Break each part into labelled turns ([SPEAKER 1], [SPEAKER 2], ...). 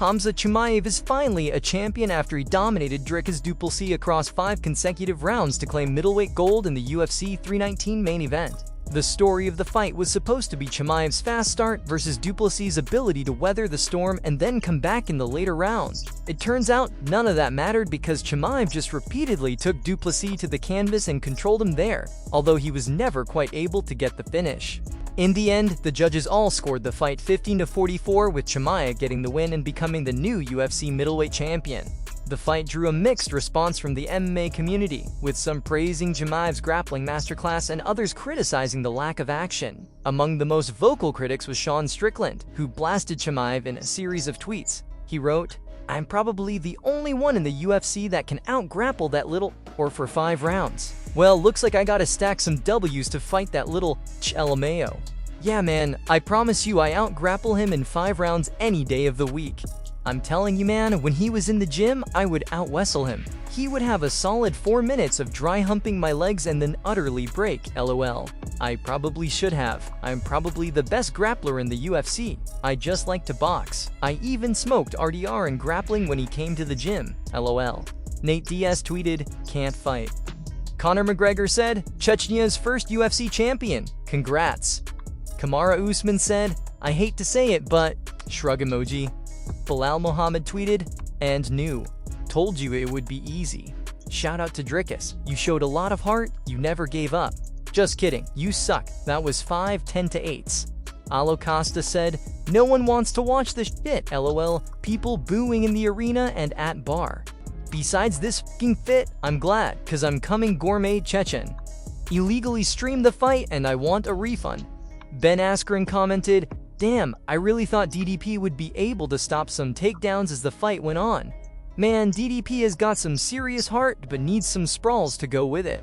[SPEAKER 1] Khamzat Chimaev is finally a champion after he dominated Dricus Duplessis across 5 consecutive rounds to claim middleweight gold in the UFC 319 main event. The story of the fight was supposed to be Chimaev's fast start versus Duplessis' ability to weather the storm and then come back in the later rounds. It turns out none of that mattered because Chimaev just repeatedly took Duplessis to the canvas and controlled him there, although he was never quite able to get the finish. In the end, the judges all scored the fight 15-44, with Chimaev getting the win and becoming the new UFC middleweight champion. The fight drew a mixed response from the MMA community, with some praising Chimaev's grappling masterclass and others criticizing the lack of action. Among the most vocal critics was Sean Strickland, who blasted Chimaev in a series of tweets. He wrote, "I'm probably the only one in the UFC that can out-grapple that little or for 5 rounds. Well, looks like I gotta stack some W's to fight that little LMAO. Yeah man, I promise you I out-grapple him in 5 rounds any day of the week. I'm telling you man, when he was in the gym, I would out-wrestle him. He would have a solid 4 minutes of dry humping my legs and then utterly break, lol. I probably should have. I'm probably the best grappler in the UFC. I just like to box. I even smoked RDR in grappling when he came to the gym, lol." Nate Diaz tweeted, "Can't fight." Conor McGregor said, "Chechnya's first UFC champion. Congrats." Kamaru Usman said, "I hate to say it, but..." shrug emoji. Bilal Muhammad tweeted, "And new. Told you it would be easy. Shout out to Dricus. You showed a lot of heart. You never gave up. Just kidding. You suck. That was 5 10-8s. Alo Costa said, "No one wants to watch this shit, lol. People booing in the arena and at bar. Besides this f***ing fit, I'm glad, cause I'm coming gourmet Chechen. Illegally streamed the fight and I want a refund." Ben Askren commented, "Damn, I really thought DDP would be able to stop some takedowns as the fight went on. Man, DDP has got some serious heart, but needs some sprawls to go with it."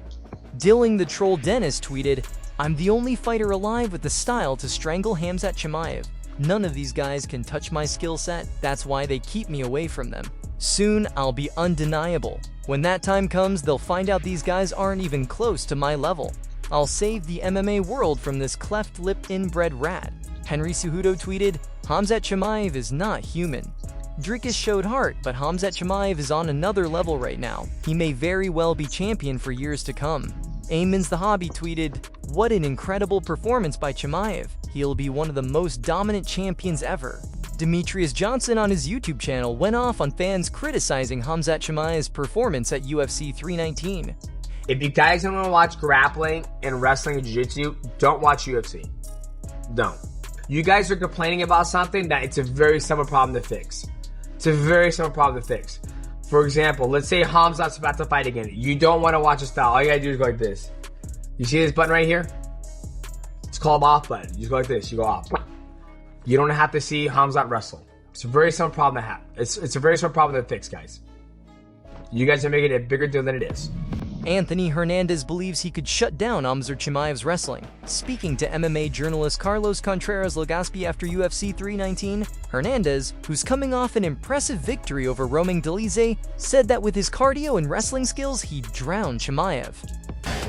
[SPEAKER 1] Dilling the Troll Dennis tweeted, "I'm the only fighter alive with the style to strangle Khamzat Chimaev. None of these guys can touch my skill set, that's why they keep me away from them. Soon, I'll be undeniable. When that time comes, they'll find out these guys aren't even close to my level. I'll save the MMA world from this cleft-lipped inbred rat." Henry Cejudo tweeted, "Khamzat Chimaev is not human. Dricus showed heart, but Khamzat Chimaev is on another level right now. He may very well be champion for years to come." Eamon's the Hobby tweeted, "What an incredible performance by Chimaev. He'll be one of the most dominant champions ever." Demetrius Johnson on his YouTube channel went off on fans criticizing Khamzat Chimaev's performance at UFC 319.
[SPEAKER 2] If you guys don't want to watch grappling and wrestling and jiu-jitsu, don't watch UFC. Don't. You guys are complaining about something that it's a very simple problem to fix. It's a very simple problem to fix. For example, let's say Khamzat's about to fight again. You don't want to watch his style. All you gotta do is go like this. You see this button right here? It's called off button. You just go like this. You go off. You don't have to see Khamzat wrestle. It's a very simple problem to have. It's a very simple problem to fix, guys. You guys are making it a bigger deal than it is.
[SPEAKER 1] Anthony Hernandez believes he could shut down Khamzat Chimaev's wrestling. Speaking to MMA journalist Carlos Contreras Legaspi after UFC 319, Hernandez, who's coming off an impressive victory over Romain Dolidze, said that with his cardio and wrestling skills, he'd drown Chimaev.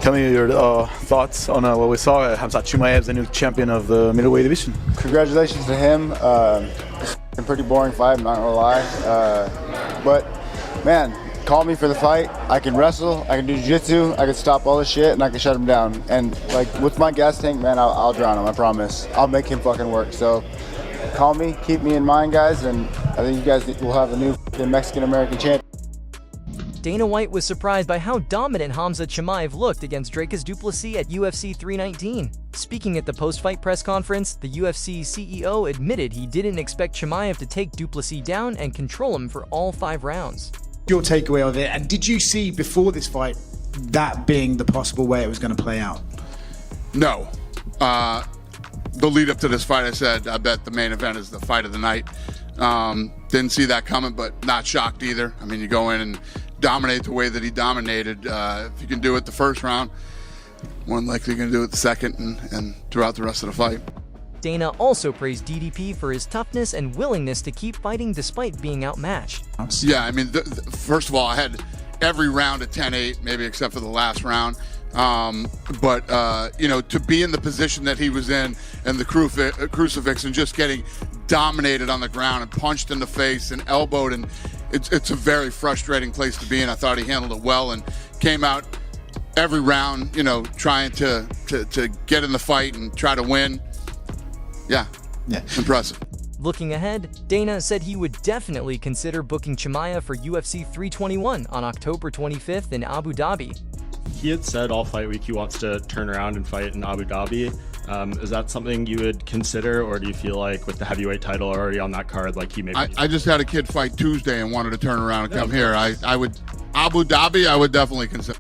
[SPEAKER 3] Tell me your thoughts on what we saw. Khamzat Chimaev, the new champion of the middleweight division.
[SPEAKER 4] Congratulations to him. It's a pretty boring fight, I'm not gonna lie. But man, call me for the fight. I can wrestle, I can do jiu-jitsu, I can stop all this shit, and I can shut him down. And like with my gas tank, man, I'll drown him, I promise. I'll make him fucking work. So call me, keep me in mind, guys, and I think you guys will have a new Mexican-American champion.
[SPEAKER 1] Dana White was surprised by how dominant Khamzat Chimaev looked against Dricus Duplessis at UFC 319. Speaking at the post-fight press conference, the UFC CEO admitted he didn't expect Chimaev to take Duplessis down and control him for all 5 rounds.
[SPEAKER 5] Your takeaway of it, and did you see before this fight that being the possible way it was going to play out?
[SPEAKER 6] No. The lead up to this fight, I said, I bet the main event is the fight of the night. Didn't see that coming, but not shocked either. I mean, you go in and dominate the way that he dominated. If you can do it the first round, more than likely you're going to do it the second and throughout the rest of the fight.
[SPEAKER 1] Dana also praised DDP for his toughness and willingness to keep fighting despite being outmatched.
[SPEAKER 6] Yeah, I mean, first of all, I had every round at 10-8, maybe except for the last round. You know, to be in the position that he was in and the crucifix and just getting dominated on the ground and punched in the face and elbowed, and it's a very frustrating place to be in. I thought he handled it well and came out every round, you know, trying to get in the fight and try to win. Yeah. Impressive.
[SPEAKER 1] Looking ahead, Dana said he would definitely consider booking Chimaev for UFC 321 on October 25th in Abu Dhabi.
[SPEAKER 7] He had said all fight week he wants to turn around and fight in Abu Dhabi. Is that something you would consider, or do you feel like with the heavyweight title already on that card, like he maybe...
[SPEAKER 6] I just had a kid fight Tuesday and wanted to turn around and come here. I would, Abu Dhabi, I would definitely consider.